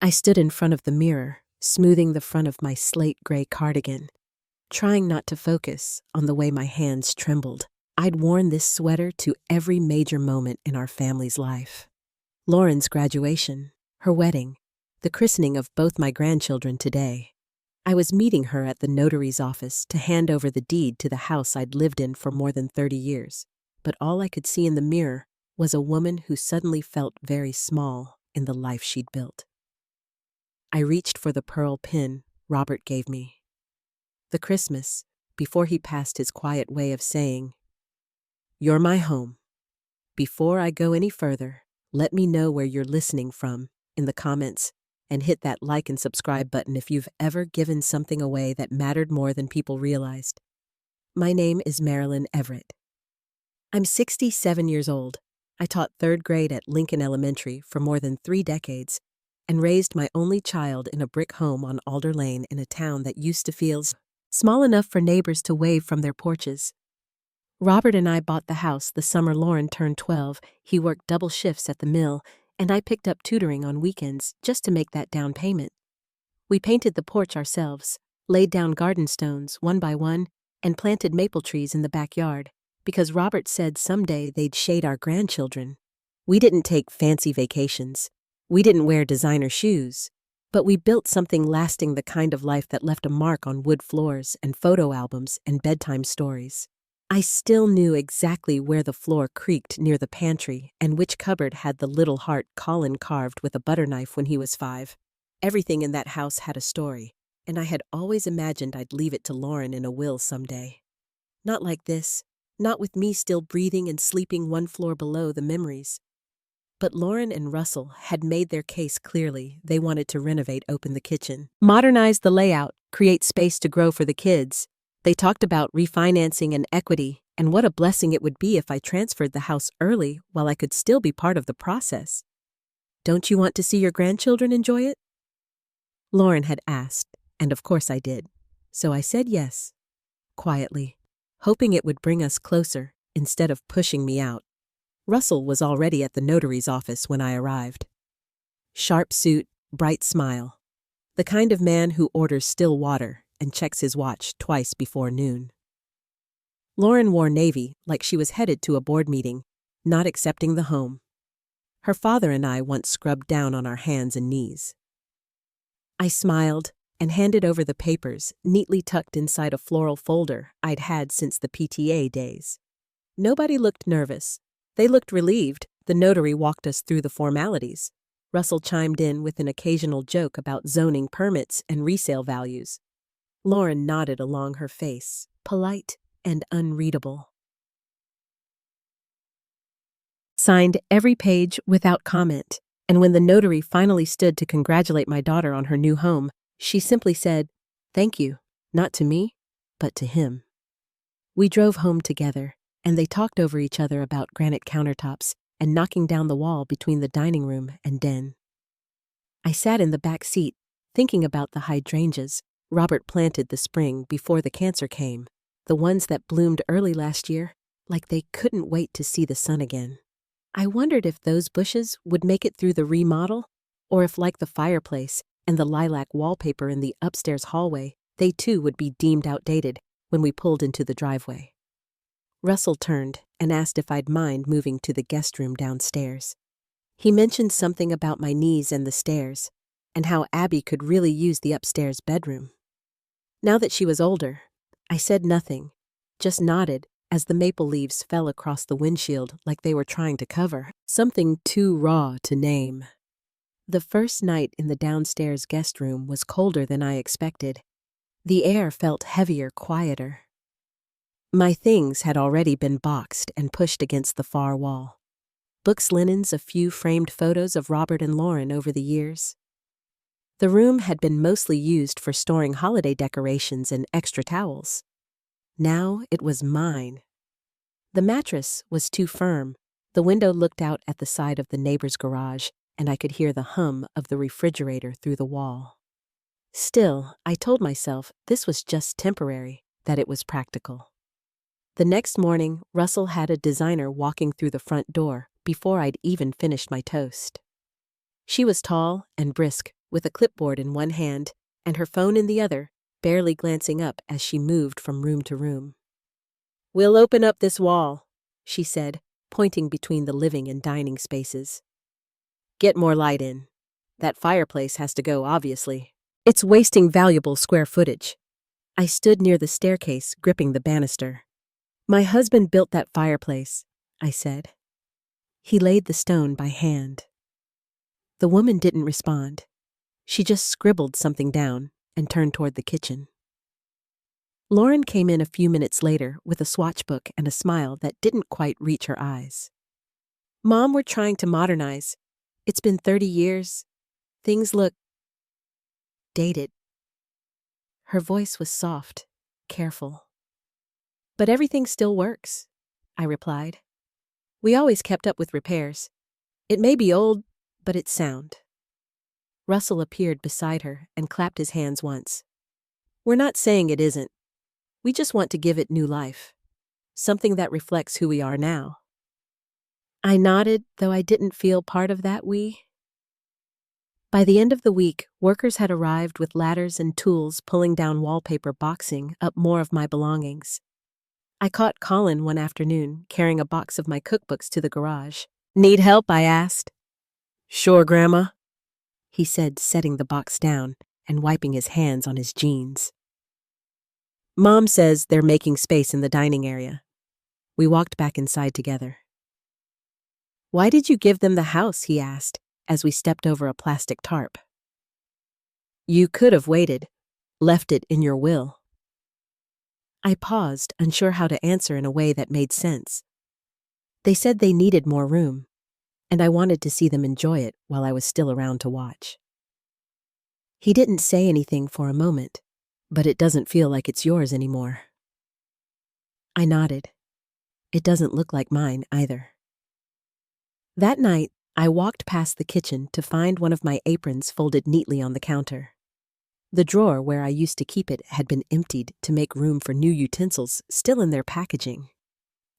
I stood in front of the mirror, smoothing the front of my slate gray cardigan, trying not to focus on the way my hands trembled. I'd worn this sweater to every major moment in our family's life. Lauren's graduation, her wedding, the christening of both my grandchildren today. I was meeting her at the notary's office to hand over the deed to the house I'd lived in for more than 30 years, but all I could see in the mirror was a woman who suddenly felt very small in the life she'd built. I reached for the pearl pin Robert gave me. The Christmas, before he passed his quiet way of saying, "You're my home. Before I go any further, let me know where you're listening from in the comments and hit that like and subscribe button if you've ever given something away that mattered more than people realized." My name is Marilyn Everett. I'm 67 years old. I taught 3rd grade at Lincoln Elementary for more than 3 decades and raised my only child in a brick home on Alder Lane in a town that used to feel small enough for neighbors to wave from their porches. Robert and I bought the house the summer Lauren turned 12. He worked double shifts at the mill, and I picked up tutoring on weekends just to make that down payment. We painted the porch ourselves, laid down garden stones one by one, and planted maple trees in the backyard, because Robert said someday they'd shade our grandchildren. We didn't take fancy vacations. We didn't wear designer shoes. But we built something lasting, the kind of life that left a mark on wood floors and photo albums and bedtime stories. I still knew exactly where the floor creaked near the pantry and which cupboard had the little heart Colin carved with a butter knife when he was 5. Everything in that house had a story, and I had always imagined I'd leave it to Lauren in a will someday. Not like this, not with me still breathing and sleeping one floor below the memories. But Lauren and Russell had made their case clearly. They wanted to renovate, open the kitchen, modernize the layout, create space to grow for the kids. They talked about refinancing and equity, and what a blessing it would be if I transferred the house early while I could still be part of the process. "Don't you want to see your grandchildren enjoy it?" Lauren had asked, and of course I did. So I said yes, quietly, hoping it would bring us closer instead of pushing me out. Russell was already at the notary's office when I arrived. Sharp suit, bright smile. The kind of man who orders still water and checks his watch twice before noon. Lauren wore navy like she was headed to a board meeting, not accepting the home. Her father and I once scrubbed down on our hands and knees. I smiled and handed over the papers neatly tucked inside a floral folder I'd had since the PTA days. Nobody looked nervous. They looked relieved. The notary walked us through the formalities. Russell chimed in with an occasional joke about zoning permits and resale values. Lauren nodded along her face, polite and unreadable. Signed every page without comment, and when the notary finally stood to congratulate my daughter on her new home, she simply said, "Thank you, not to me, but to him." We drove home together, and they talked over each other about granite countertops and knocking down the wall between the dining room and den. I sat in the back seat, thinking about the hydrangeas Robert planted the spring before the cancer came, the ones that bloomed early last year, like they couldn't wait to see the sun again. I wondered if those bushes would make it through the remodel, or if, like the fireplace and the lilac wallpaper in the upstairs hallway, they too would be deemed outdated when we pulled into the driveway. Russell turned and asked if I'd mind moving to the guest room downstairs. He mentioned something about my knees and the stairs, and how Abby could really use the upstairs bedroom. Now that she was older, I said nothing, just nodded as the maple leaves fell across the windshield like they were trying to cover something too raw to name. The first night in the downstairs guest room was colder than I expected. The air felt heavier, quieter. My things had already been boxed and pushed against the far wall. Books, linens, a few framed photos of Robert and Lauren over the years. The room had been mostly used for storing holiday decorations and extra towels. Now it was mine. The mattress was too firm. The window looked out at the side of the neighbor's garage, and I could hear the hum of the refrigerator through the wall. Still, I told myself this was just temporary, that it was practical. The next morning, Russell had a designer walking through the front door before I'd even finished my toast. She was tall and brisk, with a clipboard in one hand and her phone in the other, barely glancing up as she moved from room to room. "We'll open up this wall," she said, pointing between the living and dining spaces. "Get more light in. That fireplace has to go, obviously. It's wasting valuable square footage." I stood near the staircase, gripping the banister. "My husband built that fireplace," I said. "He laid the stone by hand." The woman didn't respond. She just scribbled something down and turned toward the kitchen. Lauren came in a few minutes later with a swatch book and a smile that didn't quite reach her eyes. "Mom, we're trying to modernize. It's been 30 years. Things look dated." Her voice was soft, careful. "But everything still works," I replied. "We always kept up with repairs. It may be old, but it's sound." Russell appeared beside her and clapped his hands once. "We're not saying it isn't. We just want to give it new life. Something that reflects who we are now." I nodded, though I didn't feel part of that we. By the end of the week, workers had arrived with ladders and tools, pulling down wallpaper, boxing up more of my belongings. I caught Colin one afternoon, carrying a box of my cookbooks to the garage. "Need help?" I asked. "Sure, Grandma," he said, setting the box down and wiping his hands on his jeans. "Mom says they're making space in the dining area." We walked back inside together. "Why did you give them the house?" he asked, as we stepped over a plastic tarp. "You could have waited, left it in your will." I paused, unsure how to answer in a way that made sense. They said they needed more room, and I wanted to see them enjoy it while I was still around to watch. He didn't say anything for a moment, but "It doesn't feel like it's yours anymore." I nodded. It doesn't look like mine either. That night, I walked past the kitchen to find one of my aprons folded neatly on the counter. The drawer where I used to keep it had been emptied to make room for new utensils still in their packaging.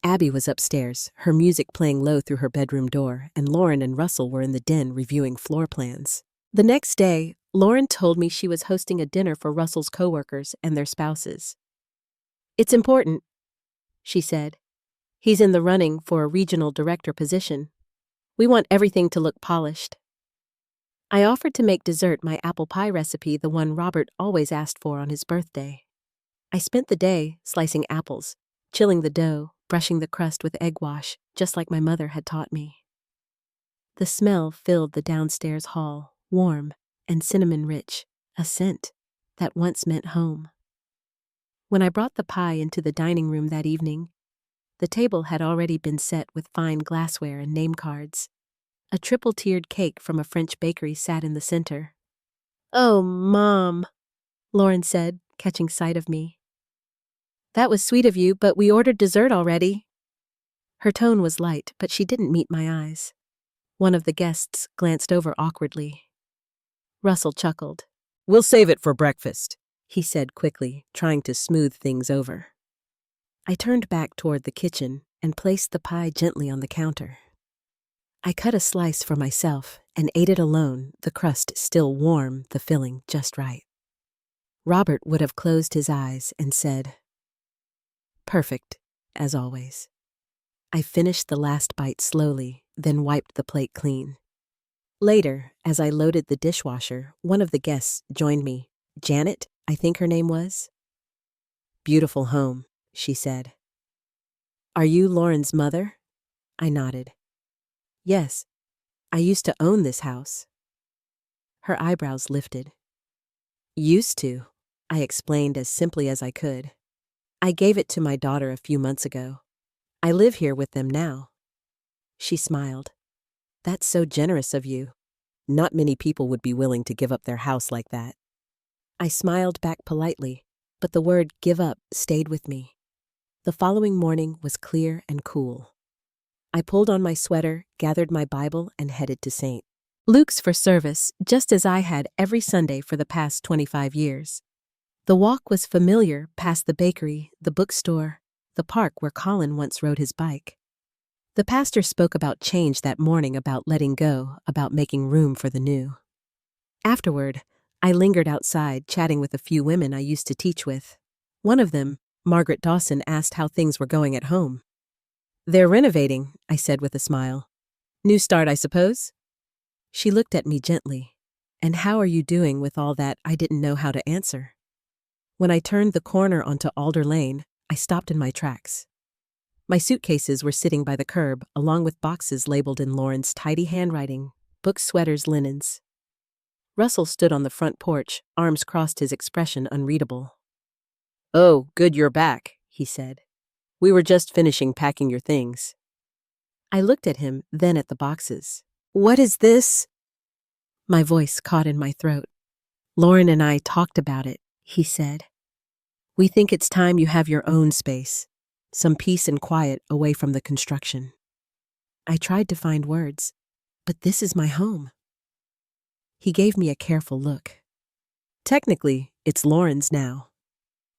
Abby was upstairs, her music playing low through her bedroom door, and Lauren and Russell were in the den reviewing floor plans. The next day, Lauren told me she was hosting a dinner for Russell's coworkers and their spouses. "It's important," she said. "He's in the running for a regional director position. We want everything to look polished." I offered to make dessert my apple pie recipe, the one Robert always asked for on his birthday. I spent the day slicing apples, chilling the dough, brushing the crust with egg wash, just like my mother had taught me. The smell filled the downstairs hall, warm and cinnamon-rich, a scent that once meant home. When I brought the pie into the dining room that evening, the table had already been set with fine glassware and name cards. A triple-tiered cake from a French bakery sat in the center. "Oh, Mom," Lauren said, catching sight of me. "That was sweet of you, but we ordered dessert already." Her tone was light, but she didn't meet my eyes. One of the guests glanced over awkwardly. Russell chuckled. "We'll save it for breakfast," he said quickly, trying to smooth things over. I turned back toward the kitchen and placed the pie gently on the counter. I cut a slice for myself and ate it alone, the crust still warm, the filling just right. Robert would have closed his eyes and said, "Perfect, as always." I finished the last bite slowly, then wiped the plate clean. Later, as I loaded the dishwasher, one of the guests joined me. Janet, I think her name was. "Beautiful home," she said. "Are you Lauren's mother?" I nodded. "Yes, I used to own this house." Her eyebrows lifted. "Used to," I explained as simply as I could. "I gave it to my daughter a few months ago. I live here with them now." She smiled. "That's so generous of you. Not many people would be willing to give up their house like that." I smiled back politely, but the word "give up" stayed with me. The following morning was clear and cool. I pulled on my sweater, gathered my Bible, and headed to St. Luke's for service, just as I had every Sunday for the past 25 years. The walk was familiar, past the bakery, the bookstore, the park where Colin once rode his bike. The pastor spoke about change that morning, about letting go, about making room for the new. Afterward, I lingered outside chatting with a few women I used to teach with. One of them, Margaret Dawson, asked how things were going at home. "They're renovating," I said with a smile. "New start, I suppose?" She looked at me gently. "And how are you doing with all that?" I didn't know how to answer. When I turned the corner onto Alder Lane, I stopped in my tracks. My suitcases were sitting by the curb, along with boxes labeled in Lauren's tidy handwriting, books, sweaters, linens. Russell stood on the front porch, arms crossed, his expression unreadable. "Oh, good you're back," he said. "We were just finishing packing your things." I looked at him, then at the boxes. "What is this?" My voice caught in my throat. "Lauren and I talked about it," he said. "We think it's time you have your own space, some peace and quiet away from the construction." I tried to find words, but this is my home. He gave me a careful look. "Technically, it's Lauren's now."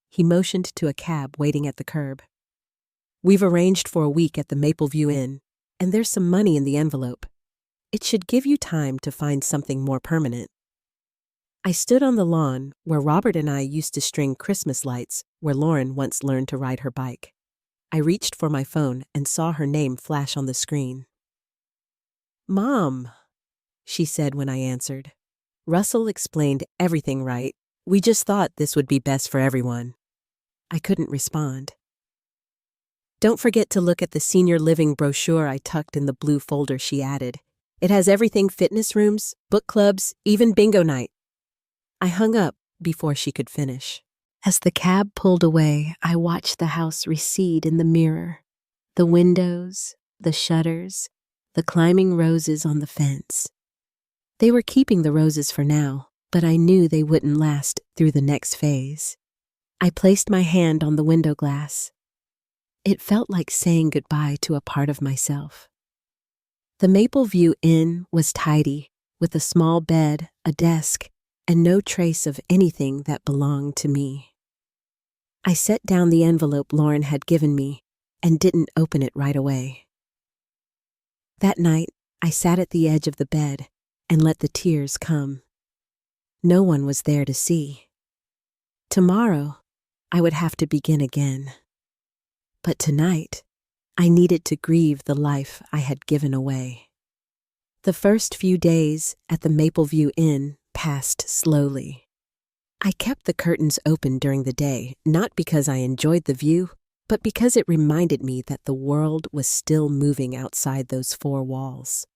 He motioned to a cab waiting at the curb. "We've arranged for a week at the Mapleview Inn, and there's some money in the envelope. It should give you time to find something more permanent." I stood on the lawn where Robert and I used to string Christmas lights, where Lauren once learned to ride her bike. I reached for my phone and saw her name flash on the screen. "Mom," she said when I answered. "Russell explained everything right. We just thought this would be best for everyone." I couldn't respond. "Don't forget to look at the senior living brochure I tucked in the blue folder," she added. "It has everything: fitness rooms, book clubs, even bingo night." I hung up before she could finish. As the cab pulled away, I watched the house recede in the mirror. The windows, the shutters, the climbing roses on the fence. They were keeping the roses for now, but I knew they wouldn't last through the next phase. I placed my hand on the window glass. It felt like saying goodbye to a part of myself. The Mapleview Inn was tidy, with a small bed, a desk, and no trace of anything that belonged to me. I set down the envelope Lauren had given me and didn't open it right away. That night, I sat at the edge of the bed and let the tears come. No one was there to see. Tomorrow, I would have to begin again. But tonight, I needed to grieve the life I had given away. The first few days at the Mapleview Inn passed slowly. I kept the curtains open during the day, not because I enjoyed the view, but because it reminded me that the world was still moving outside those four walls.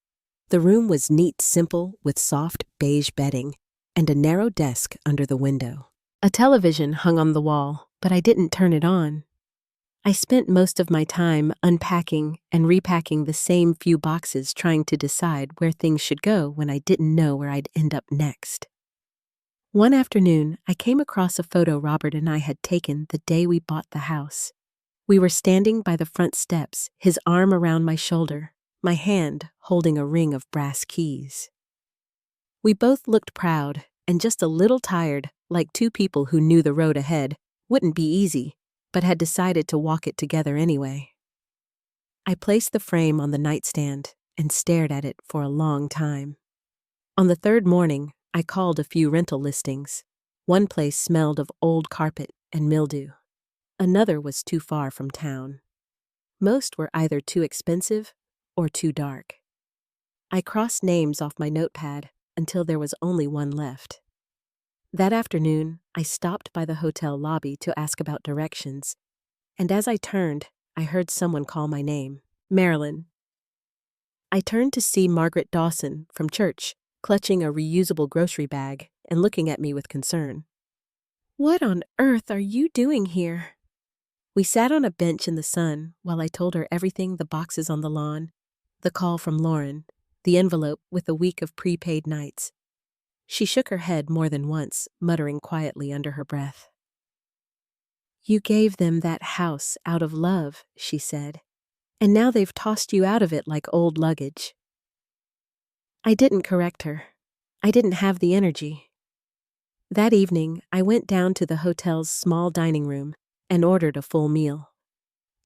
The room was neat, simple, with soft beige bedding and a narrow desk under the window. A television hung on the wall, but I didn't turn it on. I spent most of my time unpacking and repacking the same few boxes, trying to decide where things should go when I didn't know where I'd end up next. One afternoon, I came across a photo Robert and I had taken the day we bought the house. We were standing by the front steps, his arm around my shoulder, my hand holding a ring of brass keys. We both looked proud and just a little tired, like two people who knew the road ahead wouldn't be easy, but had decided to walk it together anyway. I placed the frame on the nightstand and stared at it for a long time. On the third morning, I called a few rental listings. One place smelled of old carpet and mildew. Another was too far from town. Most were either too expensive or too dark. I crossed names off my notepad until there was only one left. That afternoon, I stopped by the hotel lobby to ask about directions, and as I turned, I heard someone call my name, Marilyn. I turned to see Margaret Dawson from church, clutching a reusable grocery bag and looking at me with concern. "What on earth are you doing here?" We sat on a bench in the sun while I told her everything: the boxes on the lawn, the call from Lauren, the envelope with a week of prepaid nights. She shook her head more than once, muttering quietly under her breath. "You gave them that house out of love," she said, "and now they've tossed you out of it like old luggage." I didn't correct her. I didn't have the energy. That evening, I went down to the hotel's small dining room and ordered a full meal.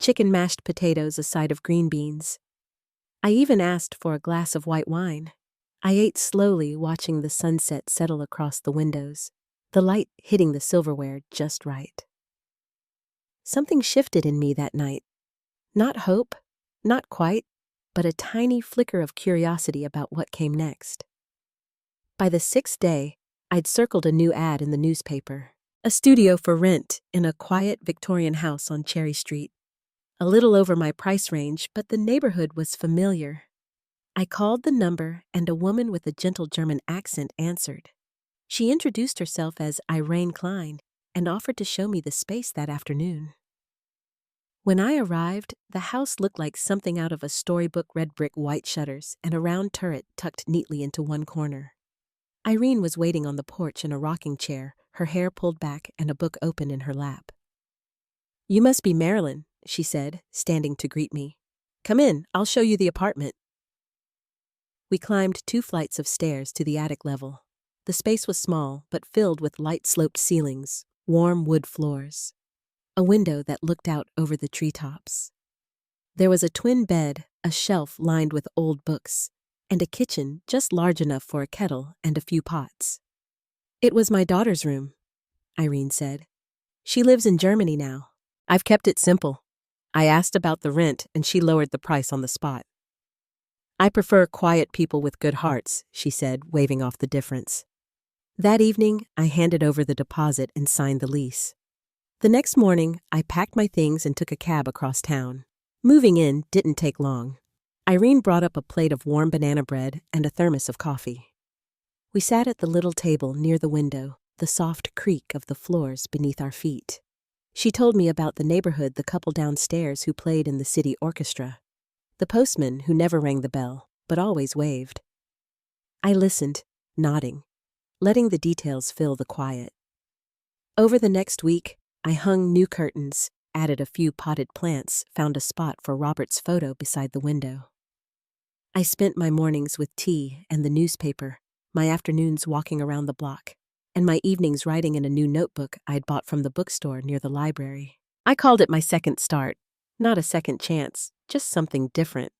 Chicken, mashed potatoes, a side of green beans. I even asked for a glass of white wine. I ate slowly, watching the sunset settle across the windows, the light hitting the silverware just right. Something shifted in me that night. Not hope, not quite, but a tiny flicker of curiosity about what came next. By the sixth day, I'd circled a new ad in the newspaper. A studio for rent in a quiet Victorian house on Cherry Street. A little over my price range, but the neighborhood was familiar. I called the number, and a woman with a gentle German accent answered. She introduced herself as Irene Klein and offered to show me the space that afternoon. When I arrived, the house looked like something out of a storybook, red brick, white shutters, and a round turret tucked neatly into one corner. Irene was waiting on the porch in a rocking chair, her hair pulled back and a book open in her lap. "You must be Marilyn," she said, standing to greet me. "Come in, I'll show you the apartment." We climbed 2 flights of stairs to the attic level. The space was small, but filled with light-sloped ceilings, warm wood floors. A window that looked out over the treetops. There was a twin bed, a shelf lined with old books, and a kitchen just large enough for a kettle and a few pots. "It was my daughter's room," Irene said. "She lives in Germany now. I've kept it simple. I asked about the rent and she lowered the price on the spot." "I prefer quiet people with good hearts," she said, waving off the difference. That evening, I handed over the deposit and signed the lease. The next morning, I packed my things and took a cab across town. Moving in didn't take long. Irene brought up a plate of warm banana bread and a thermos of coffee. We sat at the little table near the window, the soft creak of the floors beneath our feet. She told me about the neighborhood, the couple downstairs who played in the city orchestra, the postman who never rang the bell, but always waved. I listened, nodding, letting the details fill the quiet. Over the next week, I hung new curtains, added a few potted plants, found a spot for Robert's photo beside the window. I spent my mornings with tea and the newspaper, my afternoons walking around the block, and my evenings writing in a new notebook I'd bought from the bookstore near the library. I called it my second start, not a second chance, just something different.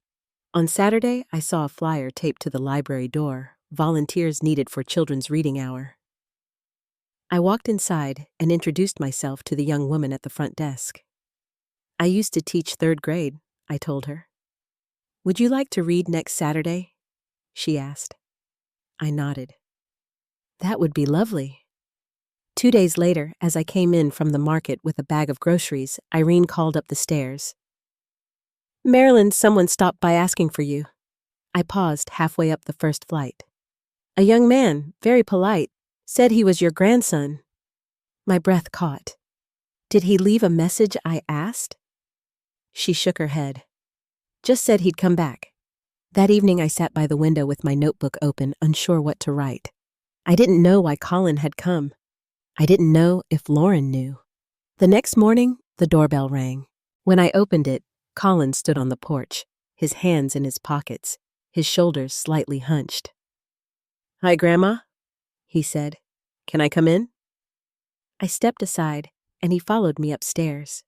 On Saturday, I saw a flyer taped to the library door, volunteers needed for children's reading hour. I walked inside and introduced myself to the young woman at the front desk. "I used to teach 3rd grade, I told her. "Would you like to read next Saturday?" she asked. I nodded. "That would be lovely." 2 days later, as I came in from the market with a bag of groceries, Irene called up the stairs. "Marilyn, someone stopped by asking for you." I paused halfway up the first flight. "A young man, very polite, said he was your grandson." My breath caught. "Did he leave a message?" I asked. She shook her head. "Just said he'd come back." That evening I sat by the window with my notebook open, unsure what to write. I didn't know why Colin had come. I didn't know if Lauren knew. The next morning, the doorbell rang. When I opened it, Colin stood on the porch, his hands in his pockets, his shoulders slightly hunched. "Hi, Grandma," he said. "Can I come in?" I stepped aside, and he followed me upstairs.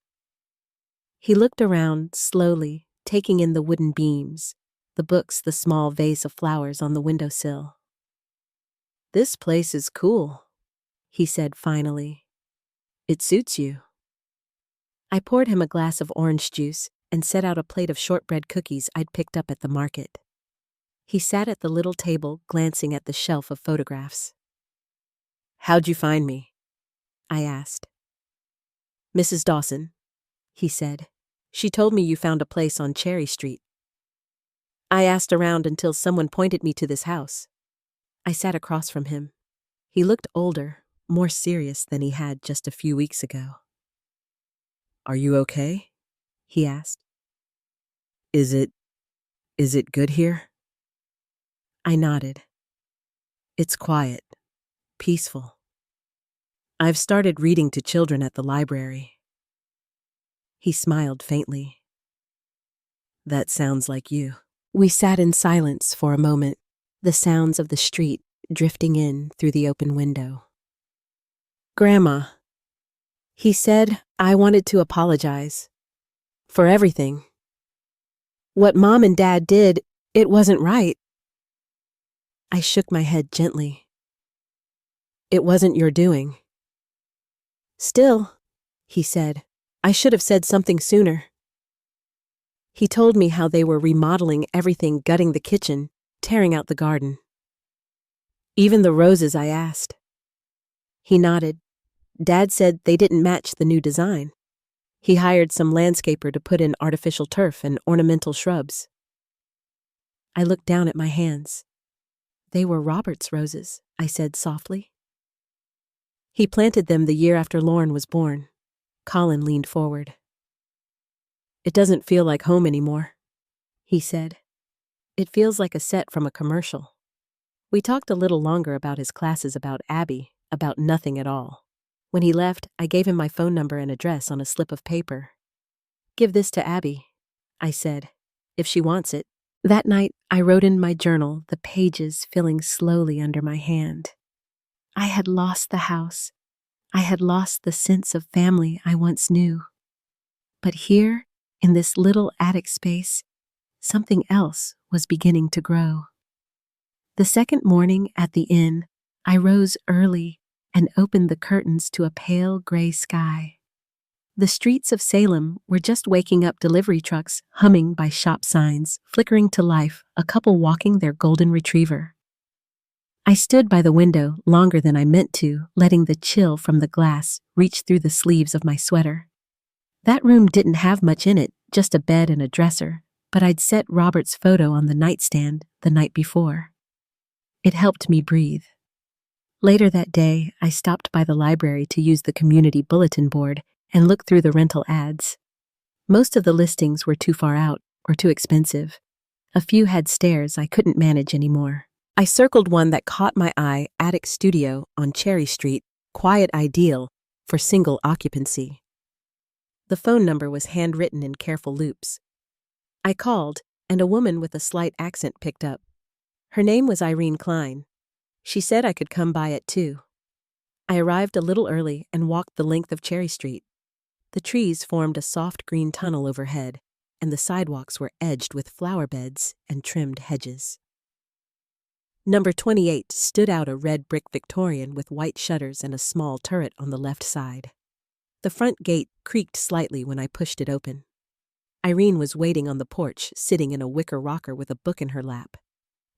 He looked around slowly, taking in the wooden beams, the books, the small vase of flowers on the windowsill. "This place is cool," he said finally. "It suits you." I poured him a glass of orange juice and set out a plate of shortbread cookies I'd picked up at the market. He sat at the little table, glancing at the shelf of photographs. "How'd you find me?" I asked. "Mrs. Dawson," he said. "She told me you found a place on Cherry Street." I asked around until someone pointed me to this house. I sat across from him. He looked older, more serious than he had just a few weeks ago. "Are you okay?" he asked. Is it good here?" I nodded. "It's quiet, peaceful. I've started reading to children at the library." He smiled faintly. "That sounds like you." We sat in silence for a moment, the sounds of the street drifting in through the open window. "Grandma," he said, "I wanted to apologize. For everything. What Mom and Dad did, it wasn't right." I shook my head gently. It wasn't your doing. Still, he said, I should have said something sooner. He told me how they were remodeling everything, gutting the kitchen, tearing out the garden. Even the roses, I asked. He nodded. Dad said they didn't match the new design. He hired some landscaper to put in artificial turf and ornamental shrubs. I looked down at my hands. They were Robert's roses, I said softly. He planted them the year after Lauren was born. Colin leaned forward. It doesn't feel like home anymore, he said. It feels like a set from a commercial. We talked a little longer about his classes, about Abby, about nothing at all. When he left, I gave him my phone number and address on a slip of paper. Give this to Abby, I said, if she wants it. That night, I wrote in my journal, the pages filling slowly under my hand. I had lost the house. I had lost the sense of family I once knew. But here, in this little attic space, something else was beginning to grow. The second morning at the inn, I rose early and opened the curtains to a pale gray sky. The streets of Salem were just waking up, delivery trucks humming by shop signs, flickering to life, a couple walking their golden retriever. I stood by the window longer than I meant to, letting the chill from the glass reach through the sleeves of my sweater. That room didn't have much in it, just a bed and a dresser, but I'd set Robert's photo on the nightstand the night before. It helped me breathe. Later that day, I stopped by the library to use the community bulletin board and look through the rental ads. Most of the listings were too far out or too expensive. A few had stairs I couldn't manage anymore. I circled one that caught my eye, attic studio on Cherry Street, quiet, ideal for single occupancy. The phone number was handwritten in careful loops. I called, and a woman with a slight accent picked up. Her name was Irene Klein. She said I could come by at 2. I arrived a little early and walked the length of Cherry Street. The trees formed a soft green tunnel overhead, and the sidewalks were edged with flower beds and trimmed hedges. Number 28 stood out, a red brick Victorian with white shutters and a small turret on the left side. The front gate creaked slightly when I pushed it open. Irene was waiting on the porch, sitting in a wicker rocker with a book in her lap.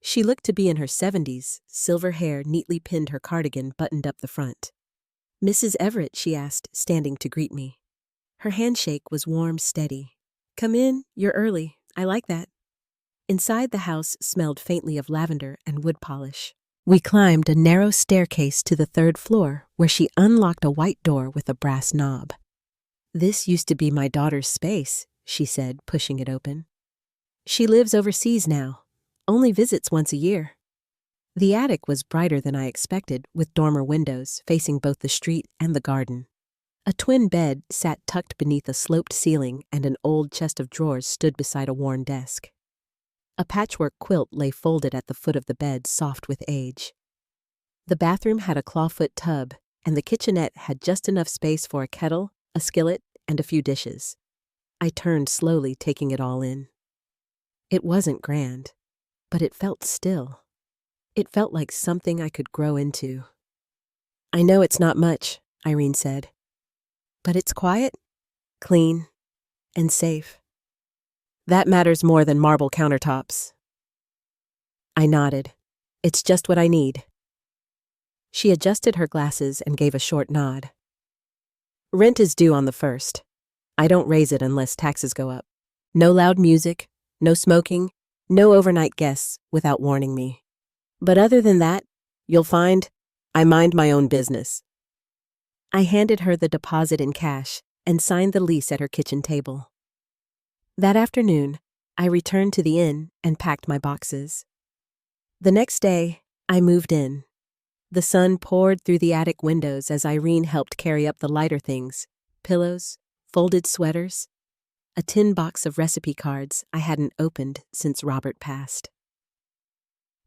She looked to be in her 70s, silver hair neatly pinned, her cardigan buttoned up the front. Mrs. Everett, she asked, standing to greet me. Her handshake was warm, steady. Come in, you're early. I like that. Inside, the house smelled faintly of lavender and wood polish. We climbed a narrow staircase to the 3rd floor, where she unlocked a white door with a brass knob. This used to be my daughter's space, she said, pushing it open. She lives overseas now. Only visits once a year. The attic was brighter than I expected, with dormer windows facing both the street and the garden. A twin bed sat tucked beneath a sloped ceiling, and an old chest of drawers stood beside a worn desk. A patchwork quilt lay folded at the foot of the bed, soft with age. The bathroom had a clawfoot tub, and the kitchenette had just enough space for a kettle, a skillet, and a few dishes. I turned slowly, taking it all in. It wasn't grand, but it felt still. It felt like something I could grow into. I know it's not much, Irene said, but it's quiet, clean, and safe. That matters more than marble countertops. I nodded. It's just what I need. She adjusted her glasses and gave a short nod. Rent is due on the 1st. I don't raise it unless taxes go up. No loud music, no smoking, no overnight guests without warning me. But other than that, you'll find I mind my own business. I handed her the deposit in cash and signed the lease at her kitchen table. That afternoon, I returned to the inn and packed my boxes. The next day, I moved in. The sun poured through the attic windows as Irene helped carry up the lighter things, pillows, folded sweaters, a tin box of recipe cards I hadn't opened since Robert passed.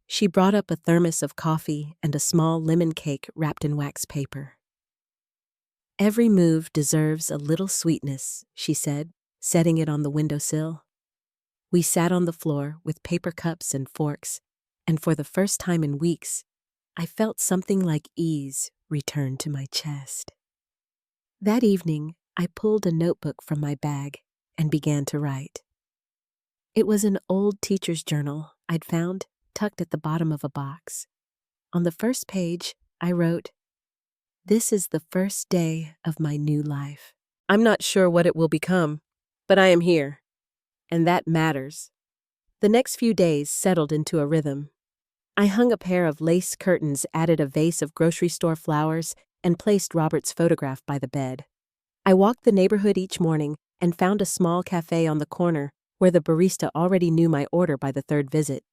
She brought up a thermos of coffee and a small lemon cake wrapped in wax paper. Every move deserves a little sweetness, she said, setting it on the windowsill. We sat on the floor with paper cups and forks, and for the first time in weeks, I felt something like ease return to my chest. That evening, I pulled a notebook from my bag and began to write. It was an old teacher's journal I'd found tucked at the bottom of a box. On the first page, I wrote, "This is the first day of my new life. I'm not sure what it will become, but I am here, and that matters." The next few days settled into a rhythm. I hung a pair of lace curtains, added a vase of grocery store flowers, and placed Robert's photograph by the bed. I walked the neighborhood each morning and found a small cafe on the corner where the barista already knew my order by the third visit.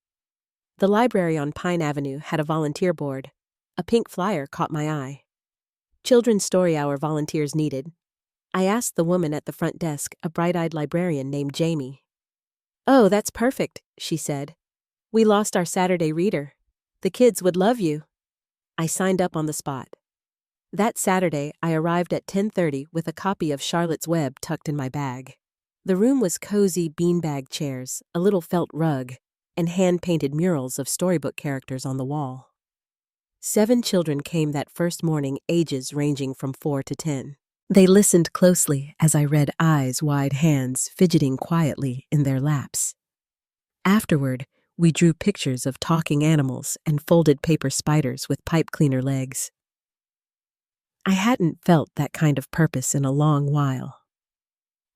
The library on Pine Avenue had a volunteer board. A pink flyer caught my eye. Children's Story Hour volunteers needed. I asked the woman at the front desk, a bright-eyed librarian named Jamie. "Oh, that's perfect," she said. "We lost our Saturday reader. The kids would love you." I signed up on the spot. That Saturday, I arrived at 10:30 with a copy of Charlotte's Web tucked in my bag. The room was cozy beanbag chairs, a little felt rug, and hand-painted murals of storybook characters on the wall. 7 children came that first morning, ages ranging from 4 to 10. They listened closely as I read eyes-wide hands fidgeting quietly in their laps. Afterward, we drew pictures of talking animals and folded paper spiders with pipe cleaner legs. I hadn't felt that kind of purpose in a long while.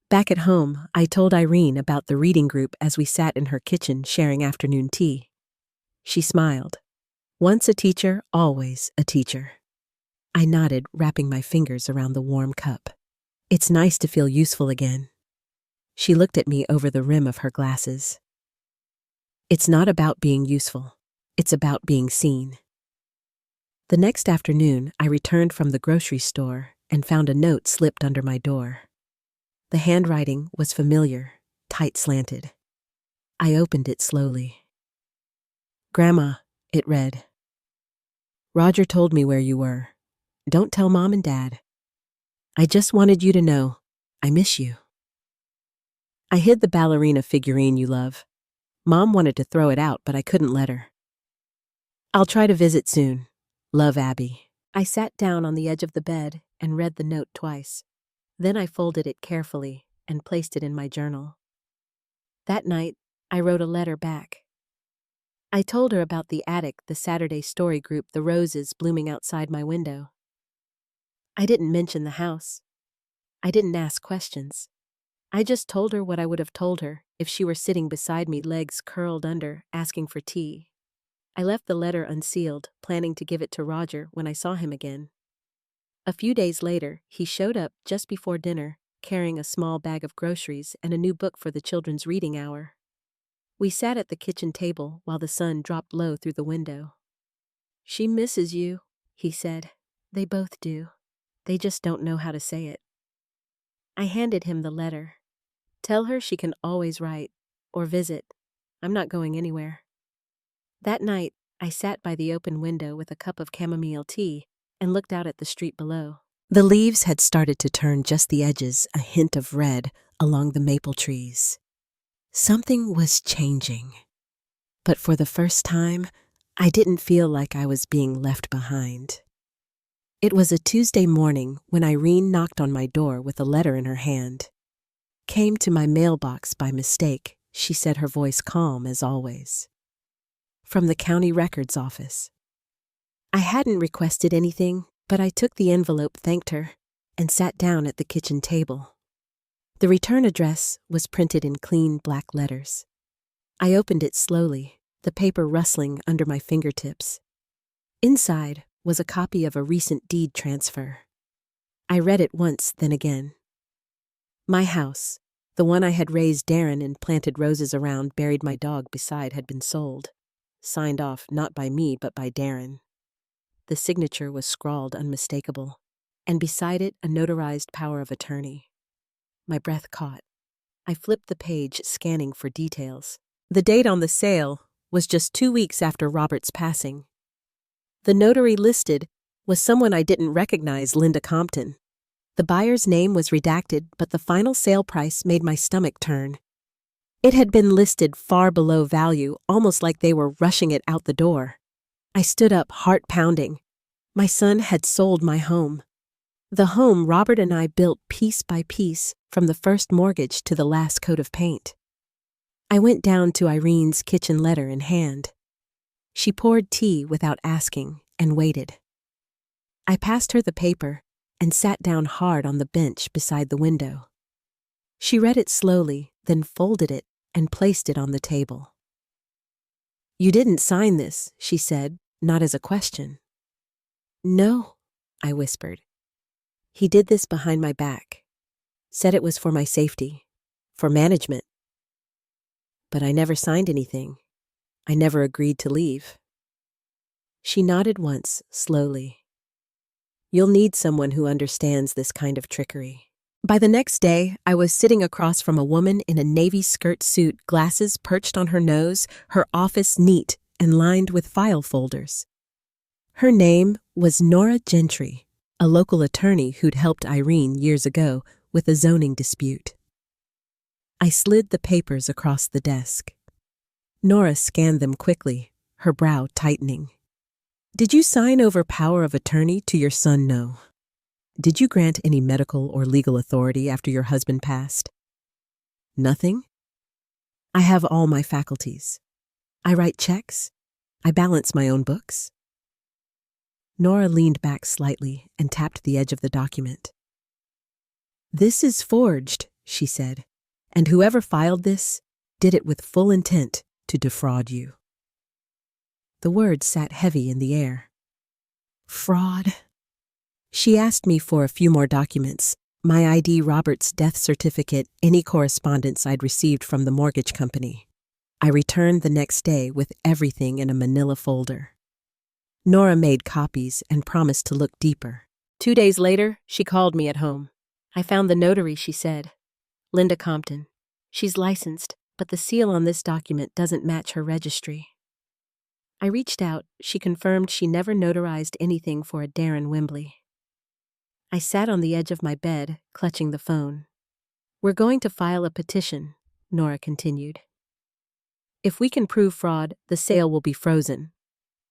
Back at home, I told Irene about the reading group as we sat in her kitchen sharing afternoon tea. She smiled. Once a teacher, always a teacher. I nodded, wrapping my fingers around the warm cup. It's nice to feel useful again. She looked at me over the rim of her glasses. It's not about being useful. It's about being seen. The next afternoon, I returned from the grocery store and found a note slipped under my door. The handwriting was familiar, tight-slanted. I opened it slowly. "Grandma," it read. "Roger told me where you were. Don't tell Mom and Dad. I just wanted you to know I miss you. I hid the ballerina figurine you love. Mom wanted to throw it out, but I couldn't let her. I'll try to visit soon. Love, Abby." I sat down on the edge of the bed and read the note twice. Then I folded it carefully and placed it in my journal. That night, I wrote a letter back. I told her about the attic, the Saturday story group, the roses blooming outside my window. I didn't mention the house. I didn't ask questions. I just told her what I would have told her if she were sitting beside me, legs curled under, asking for tea. I left the letter unsealed, planning to give it to Roger when I saw him again. A few days later, he showed up just before dinner, carrying a small bag of groceries and a new book for the children's reading hour. We sat at the kitchen table while the sun dropped low through the window. "She misses you," he said. "They both do. They just don't know how to say it." I handed him the letter. "Tell her she can always write or visit. I'm not going anywhere." That night, I sat by the open window with a cup of chamomile tea and looked out at the street below. The leaves had started to turn just the edges, a hint of red, along the maple trees. Something was changing. But for the first time, I didn't feel like I was being left behind. It was a Tuesday morning when Irene knocked on my door with a letter in her hand. "Came to my mailbox by mistake," she said, her voice calm as always. "From the county records office." I hadn't requested anything, but I took the envelope, thanked her, and sat down at the kitchen table. The return address was printed in clean black letters. I opened it slowly, the paper rustling under my fingertips. Inside was a copy of a recent deed transfer. I read it once, then again. My house, the one I had raised Darren and planted roses around, buried my dog beside, had been sold. Signed off not by me but by Darren. The signature was scrawled unmistakable, and beside it a notarized power of attorney. My breath caught. I flipped the page, scanning for details. The date on the sale was just 2 weeks after Robert's passing. The notary listed was someone I didn't recognize, Linda Compton. The buyer's name was redacted, but the final sale price made my stomach turn. It had been listed far below value, almost like they were rushing it out the door. I stood up, heart pounding. My son had sold my home. The home Robert and I built piece by piece, from the first mortgage to the last coat of paint. I went down to Irene's kitchen, letter in hand. She poured tea without asking and waited. I passed her the paper and sat down hard on the bench beside the window. She read it slowly, then folded it and placed it on the table. "You didn't sign this," she said, not as a question. "No," I whispered. "He did this behind my back. Said it was for my safety, for management. But I never signed anything. I never agreed to leave." She nodded once, slowly. "You'll need someone who understands this kind of trickery." By the next day, I was sitting across from a woman in a navy skirt suit, glasses perched on her nose, her office neat and lined with file folders. Her name was Nora Gentry, a local attorney who'd helped Irene years ago with a zoning dispute. I slid the papers across the desk. Nora scanned them quickly, her brow tightening. "Did you sign over power of attorney to your son? No. Did you grant any medical or legal authority after your husband passed?" "Nothing. I have all my faculties. I write checks. I balance my own books." Nora leaned back slightly and tapped the edge of the document. "This is forged," she said, "and whoever filed this did it with full intent to defraud you." The words sat heavy in the air. Fraud. She asked me for a few more documents, my ID, Robert's death certificate, any correspondence I'd received from the mortgage company. I returned the next day with everything in a manila folder. Nora made copies and promised to look deeper. 2 days later, she called me at home. "I found the notary," she said. "Linda Compton. She's licensed, but the seal on this document doesn't match her registry." I reached out. She confirmed she never notarized anything for a Darren Wembley. I sat on the edge of my bed, clutching the phone. "We're going to file a petition," Nora continued. "If we can prove fraud, the sale will be frozen.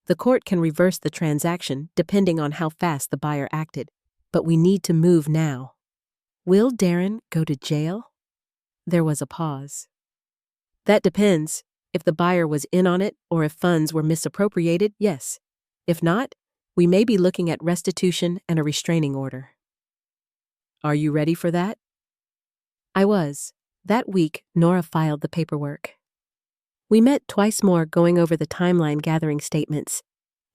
The court can reverse the transaction depending on how fast the buyer acted, but we need to move now." "Will Darren go to jail?" There was a pause. "That depends. If the buyer was in on it or if funds were misappropriated, yes. If not, we may be looking at restitution and a restraining order." "Are you ready for that?" I was. That week, Nora filed the paperwork. We met twice more, going over the timeline, gathering statements.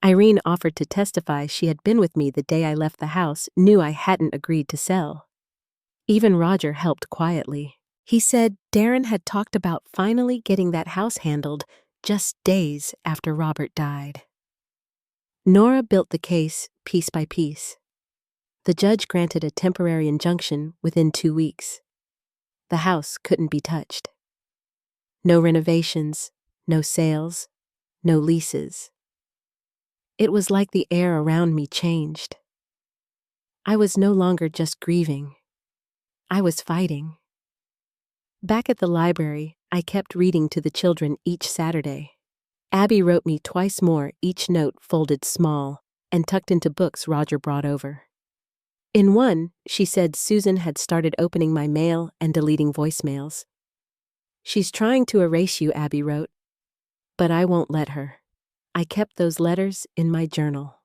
Irene offered to testify she had been with me the day I left the house, knew I hadn't agreed to sell. Even Roger helped quietly. He said Darren had talked about finally getting that house handled just days after Robert died. Nora built the case piece by piece. The judge granted a temporary injunction within 2 weeks. The house couldn't be touched. No renovations, no sales, no leases. It was like the air around me changed. I was no longer just grieving. I was fighting. Back at the library, I kept reading to the children each Saturday. Abby wrote me twice more, each note folded small and tucked into books Roger brought over. In one, she said Susan had started opening my mail and deleting voicemails. "She's trying to erase you," Abby wrote. "But I won't let her." I kept those letters in my journal.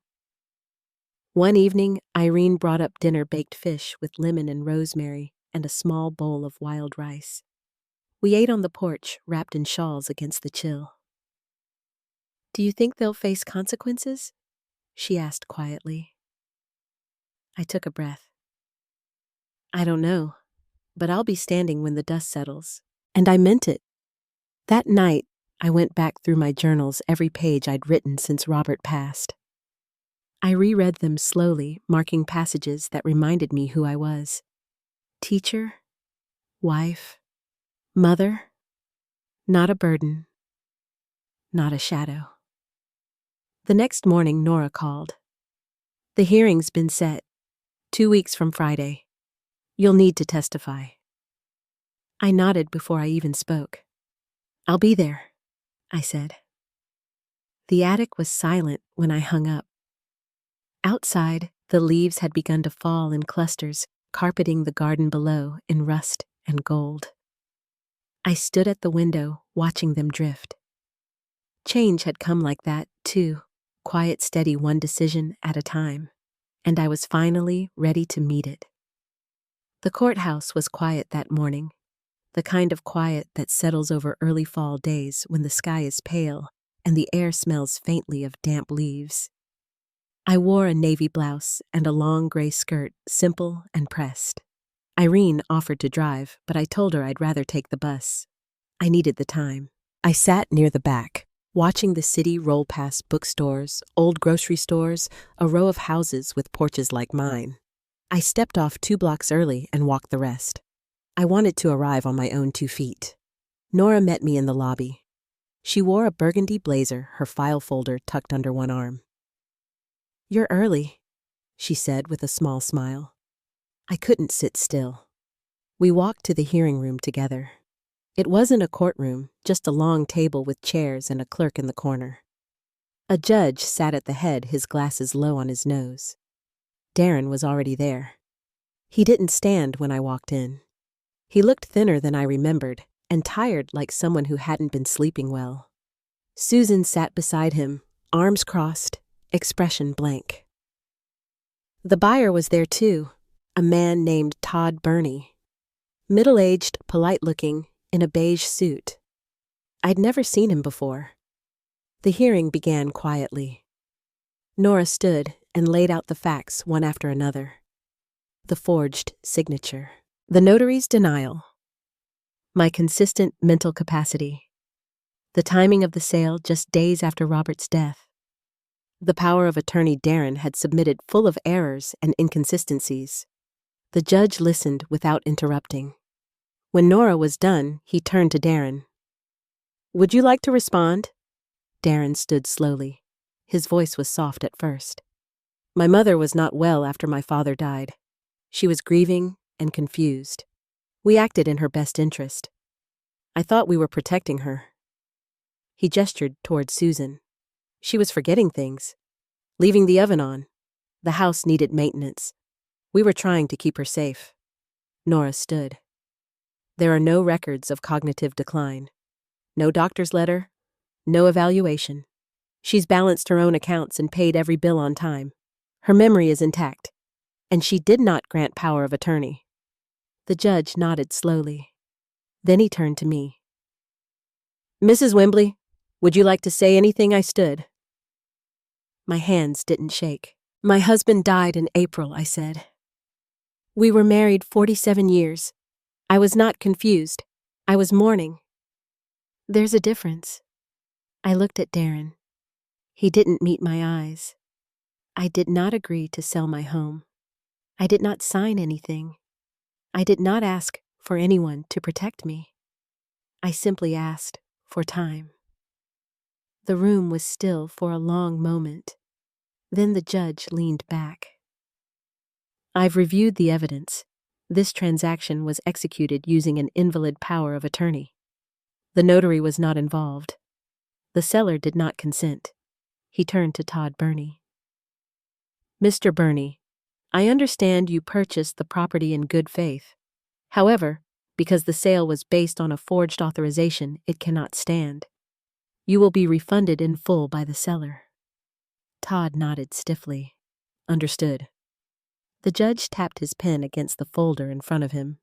One evening, Irene brought up dinner, baked fish with lemon and rosemary and a small bowl of wild rice. We ate on the porch, wrapped in shawls against the chill. "Do you think they'll face consequences?" she asked quietly. I took a breath. "I don't know, but I'll be standing when the dust settles." And I meant it. That night, I went back through my journals, every page I'd written since Robert passed. I reread them slowly, marking passages that reminded me who I was. Teacher, wife, mother, not a burden, not a shadow. The next morning, Nora called. "The hearing's been set. 2 weeks from Friday. You'll need to testify." I nodded before I even spoke. "I'll be there," I said. The attic was silent when I hung up. Outside, the leaves had begun to fall in clusters, carpeting the garden below in rust and gold. I stood at the window, watching them drift. Change had come like that, too, quiet, steady, one decision at a time, and I was finally ready to meet it. The courthouse was quiet that morning, the kind of quiet that settles over early fall days when the sky is pale and the air smells faintly of damp leaves. I wore a navy blouse and a long gray skirt, simple and pressed. Irene offered to drive, but I told her I'd rather take the bus. I needed the time. I sat near the back, watching the city roll past bookstores, old grocery stores, a row of houses with porches like mine. I stepped off 2 blocks early and walked the rest. I wanted to arrive on my own 2 feet. Nora met me in the lobby. She wore a burgundy blazer, her file folder tucked under one arm. "You're early," she said with a small smile. I couldn't sit still. We walked to the hearing room together. It wasn't a courtroom, just a long table with chairs and a clerk in the corner. A judge sat at the head, his glasses low on his nose. Darren was already there. He didn't stand when I walked in. He looked thinner than I remembered, and tired like someone who hadn't been sleeping well. Susan sat beside him, arms crossed, expression blank. The buyer was there too, a man named Todd Burney. Middle-aged, polite-looking, in a beige suit. I'd never seen him before. The hearing began quietly. Nora stood and laid out the facts one after another. The forged signature. The notary's denial. My consistent mental capacity. The timing of the sale just days after Robert's death. The power of attorney Darren had submitted full of errors and inconsistencies. The judge listened without interrupting. When Nora was done, he turned to Darren. "Would you like to respond?" Darren stood slowly. His voice was soft at first. "My mother was not well after my father died. She was grieving and confused. We acted in her best interest. I thought we were protecting her." He gestured toward Susan. She was forgetting things, leaving the oven on. The house needed maintenance. We were trying to keep her safe. Nora stood. There are no records of cognitive decline. No doctor's letter, no evaluation. She's balanced her own accounts and paid every bill on time. Her memory is intact, and she did not grant power of attorney. The judge nodded slowly. Then he turned to me. "Mrs. Wembley, would you like to say anything?" I stood. My hands didn't shake. "My husband died in April," I said. "We were married 47 years. I was not confused. I was mourning." "There's a difference." I looked at Darren. He didn't meet my eyes. I did not agree to sell my home. I did not sign anything. I did not ask for anyone to protect me. I simply asked for time. The room was still for a long moment. Then the judge leaned back. "I've reviewed the evidence. This transaction was executed using an invalid power of attorney. The notary was not involved. The seller did not consent." He turned to Todd Burney. "Mr. Burney, I understand you purchased the property in good faith. However, because the sale was based on a forged authorization, it cannot stand. You will be refunded in full by the seller." Todd nodded stiffly. "Understood." The judge tapped his pen against the folder in front of him.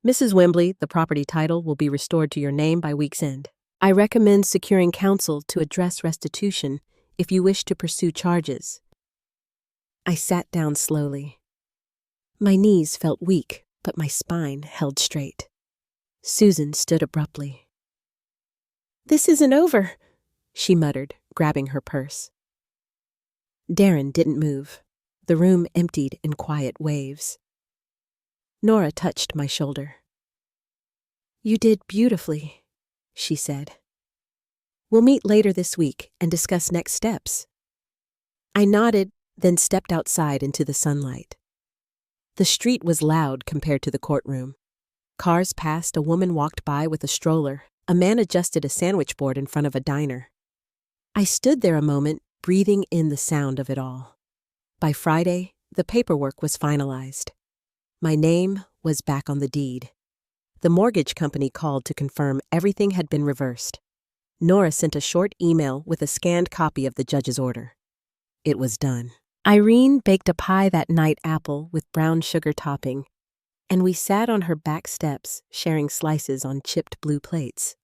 "Mrs. Wembley, the property title will be restored to your name by week's end. I recommend securing counsel to address restitution if you wish to pursue charges." I sat down slowly. My knees felt weak, but my spine held straight. Susan stood abruptly. "This isn't over," she muttered, grabbing her purse. Darren didn't move. The room emptied in quiet waves. Nora touched my shoulder. "You did beautifully," she said. "We'll meet later this week and discuss next steps." I nodded, then stepped outside into the sunlight. The street was loud compared to the courtroom. Cars passed, a woman walked by with a stroller, A man adjusted a sandwich board in front of a diner. I stood there a moment, breathing in the sound of it all. By Friday, the paperwork was finalized. My name was back on the deed. The mortgage company called to confirm everything had been reversed. Nora sent a short email with a scanned copy of the judge's order. It was done. Irene baked a pie that night, apple with brown sugar topping, and we sat on her back steps, sharing slices on chipped blue plates.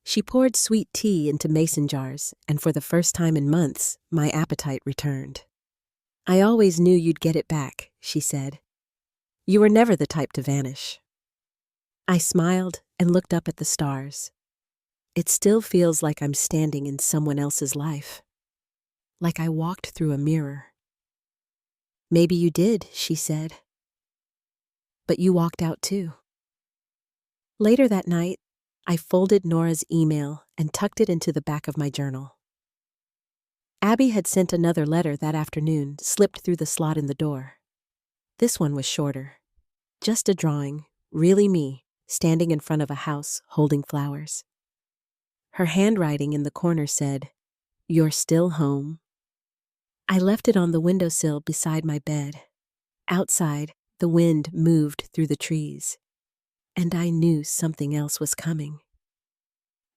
She poured sweet tea into mason jars, and for the first time in months, my appetite returned. "I always knew you'd get it back," she said. "You were never the type to vanish." I smiled and looked up at the stars. It still feels like I'm standing in someone else's life. Like I walked through a mirror. "Maybe you did," she said. "But you walked out too." Later that night, I folded Nora's email and tucked it into the back of my journal. Abby had sent another letter that afternoon, slipped through the slot in the door. This one was shorter. Just a drawing, really me, standing in front of a house holding flowers. Her handwriting in the corner said, "You're still home." I left it on the windowsill beside my bed. Outside, the wind moved through the trees, and I knew something else was coming.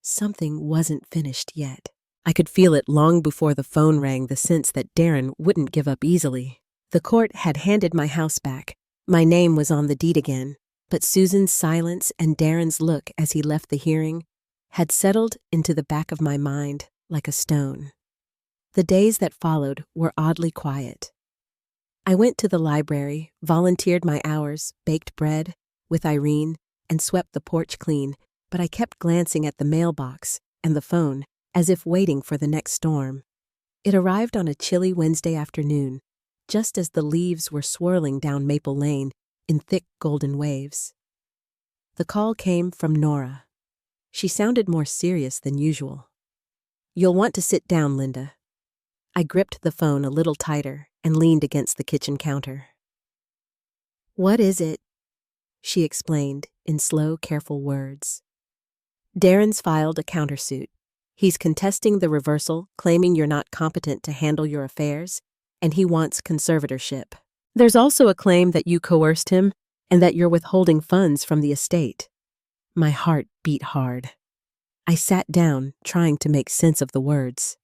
Something wasn't finished yet. I could feel it long before the phone rang, the sense that Darren wouldn't give up easily. The court had handed my house back. My name was on the deed again, but Susan's silence and Darren's look as he left the hearing had settled into the back of my mind like a stone. The days that followed were oddly quiet. I went to the library, volunteered my hours, baked bread with Irene, and swept the porch clean, but I kept glancing at the mailbox and the phone as if waiting for the next storm. It arrived on a chilly Wednesday afternoon, just as the leaves were swirling down Maple Lane in thick golden waves. The call came from Nora. She sounded more serious than usual. "You'll want to sit down, Linda." I gripped the phone a little tighter and leaned against the kitchen counter. "What is it?" she explained in slow, careful words. "Darren's filed a countersuit. He's contesting the reversal, claiming you're not competent to handle your affairs, and he wants conservatorship. There's also a claim that you coerced him and that you're withholding funds from the estate." My heart beat hard. I sat down, trying to make sense of the words.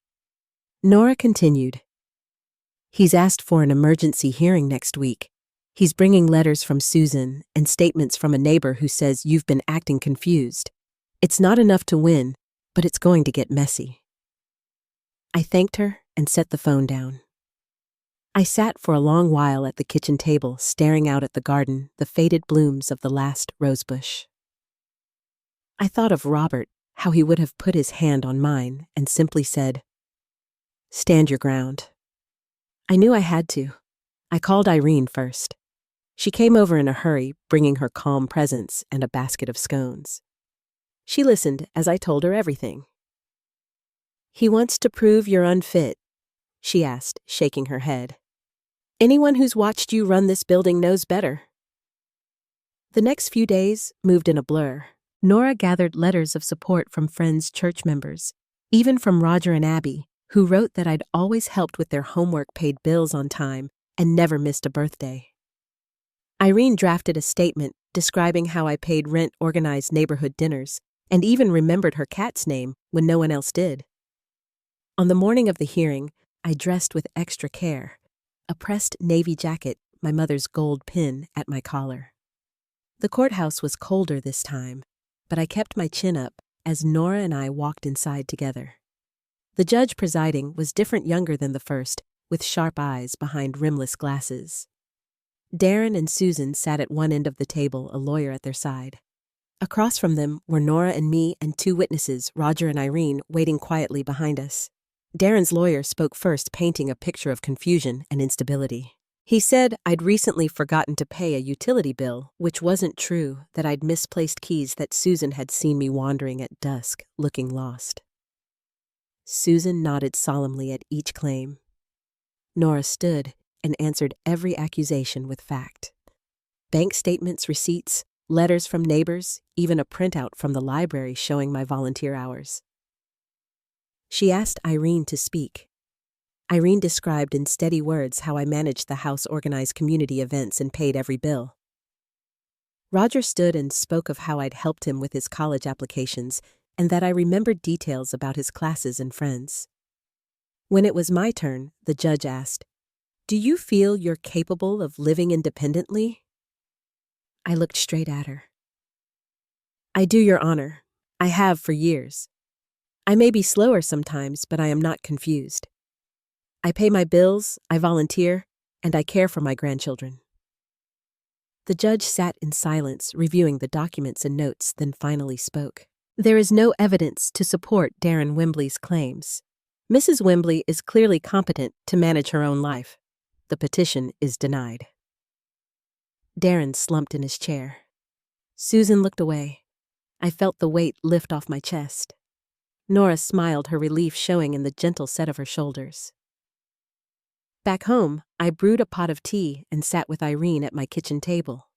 Nora continued. "He's asked for an emergency hearing next week. He's bringing letters from Susan and statements from a neighbor who says you've been acting confused. It's not enough to win, but it's going to get messy." I thanked her and set the phone down. I sat for a long while at the kitchen table, staring out at the garden, the faded blooms of the last rosebush. I thought of Robert, how he would have put his hand on mine and simply said, "Stand your ground." I knew I had to. I called Irene first. She came over in a hurry, bringing her calm presence and a basket of scones. She listened as I told her everything. "He wants to prove you're unfit," she asked, shaking her head. "Anyone who's watched you run this building knows better." The next few days moved in a blur. Nora gathered letters of support from friends, church members, even from Roger and Abby, who wrote that I'd always helped with their homework, paid bills on time, and never missed a birthday. Irene drafted a statement describing how I paid rent, organized neighborhood dinners, and even remembered her cat's name when no one else did. On the morning of the hearing, I dressed with extra care, a pressed navy jacket, my mother's gold pin at my collar. The courthouse was colder this time, but I kept my chin up as Nora and I walked inside together. The judge presiding was different, younger than the first, with sharp eyes behind rimless glasses. Darren and Susan sat at one end of the table, a lawyer at their side. Across from them were Nora and me and two witnesses, Roger and Irene, waiting quietly behind us. Darren's lawyer spoke first, painting a picture of confusion and instability. He said I'd recently forgotten to pay a utility bill, which wasn't true, that I'd misplaced keys, that Susan had seen me wandering at dusk, looking lost. Susan nodded solemnly at each claim. Nora stood and answered every accusation with fact. Bank statements, receipts, letters from neighbors, even a printout from the library showing my volunteer hours. She asked Irene to speak. Irene described in steady words how I managed the house, organized community events, and paid every bill. Roger stood and spoke of how I'd helped him with his college applications and that I remembered details about his classes and friends. When it was my turn, the judge asked, "Do you feel you're capable of living independently?" I looked straight at her. "I do, Your Honor. I have for years. I may be slower sometimes, but I am not confused. I pay my bills, I volunteer, and I care for my grandchildren." The judge sat in silence, reviewing the documents and notes, then finally spoke. "There is no evidence to support Darren Wembley's claims. Mrs. Wembley is clearly competent to manage her own life. The petition is denied." Darren slumped in his chair. Susan looked away. I felt the weight lift off my chest. Nora smiled, her relief showing in the gentle set of her shoulders. Back home, I brewed a pot of tea and sat with Irene at my kitchen table.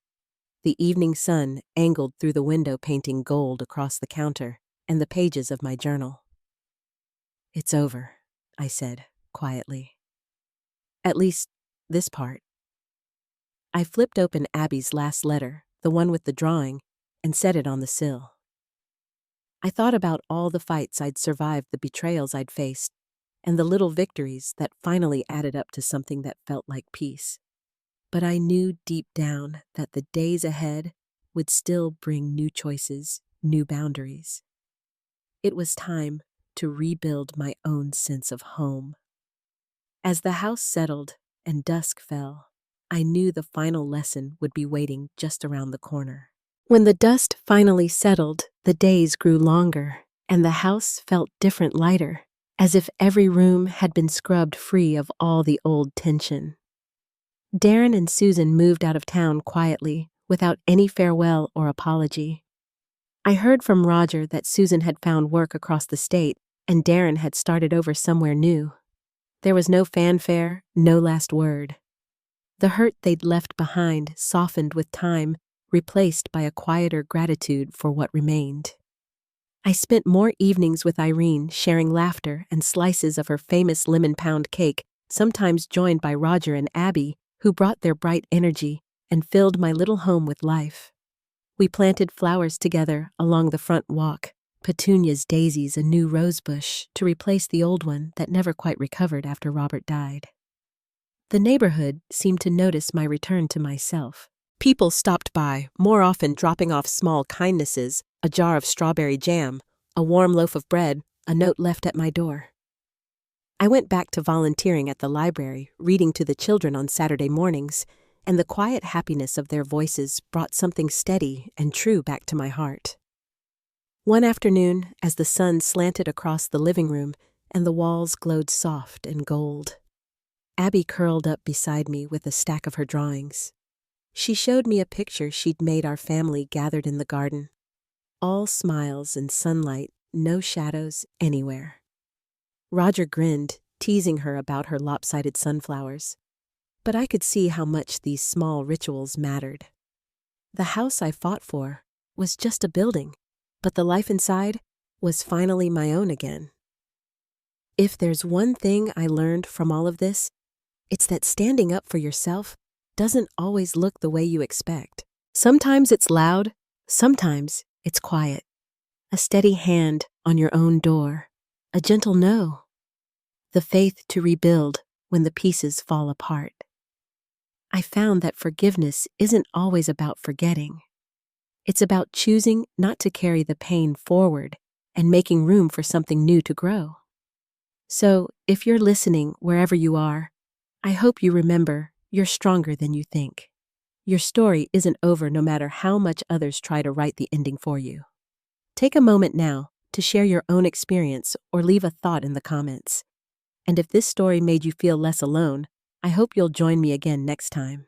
The evening sun angled through the window, painting gold across the counter and the pages of my journal. "It's over," I said, quietly. "At least, this part." I flipped open Abby's last letter, the one with the drawing, and set it on the sill. I thought about all the fights I'd survived, the betrayals I'd faced, and the little victories that finally added up to something that felt like peace. But I knew deep down that the days ahead would still bring new choices, new boundaries. It was time to rebuild my own sense of home. As the house settled and dusk fell, I knew the final lesson would be waiting just around the corner. When the dust finally settled, the days grew longer, and the house felt different, lighter, as if every room had been scrubbed free of all the old tension. Darren and Susan moved out of town quietly, without any farewell or apology. I heard from Roger that Susan had found work across the state, and Darren had started over somewhere new. There was no fanfare, no last word. The hurt they'd left behind softened with time, replaced by a quieter gratitude for what remained. I spent more evenings with Irene, sharing laughter and slices of her famous lemon pound cake, sometimes joined by Roger and Abby, who brought their bright energy and filled my little home with life. We planted flowers together along the front walk, petunias, daisies, a new rose bush to replace the old one that never quite recovered after Robert died. The neighborhood seemed to notice my return to myself. People stopped by, more often dropping off small kindnesses, a jar of strawberry jam, a warm loaf of bread, a note left at my door. I went back to volunteering at the library, reading to the children on Saturday mornings, and the quiet happiness of their voices brought something steady and true back to my heart. One afternoon, as the sun slanted across the living room and the walls glowed soft and gold, Abby curled up beside me with a stack of her drawings. She showed me a picture she'd made our family gathered in the garden. All smiles and sunlight, no shadows anywhere. Roger grinned, teasing her about her lopsided sunflowers. But I could see how much these small rituals mattered. The house I fought for was just a building, but the life inside was finally my own again. If there's one thing I learned from all of this, it's that standing up for yourself doesn't always look the way you expect. Sometimes it's loud, sometimes it's quiet. A steady hand on your own door, a gentle no. The faith to rebuild when the pieces fall apart. I found that forgiveness isn't always about forgetting. It's about choosing not to carry the pain forward and making room for something new to grow. So, if you're listening wherever you are, I hope you remember you're stronger than you think. Your story isn't over no matter how much others try to write the ending for you. Take a moment now to share your own experience or leave a thought in the comments. And if this story made you feel less alone, I hope you'll join me again next time.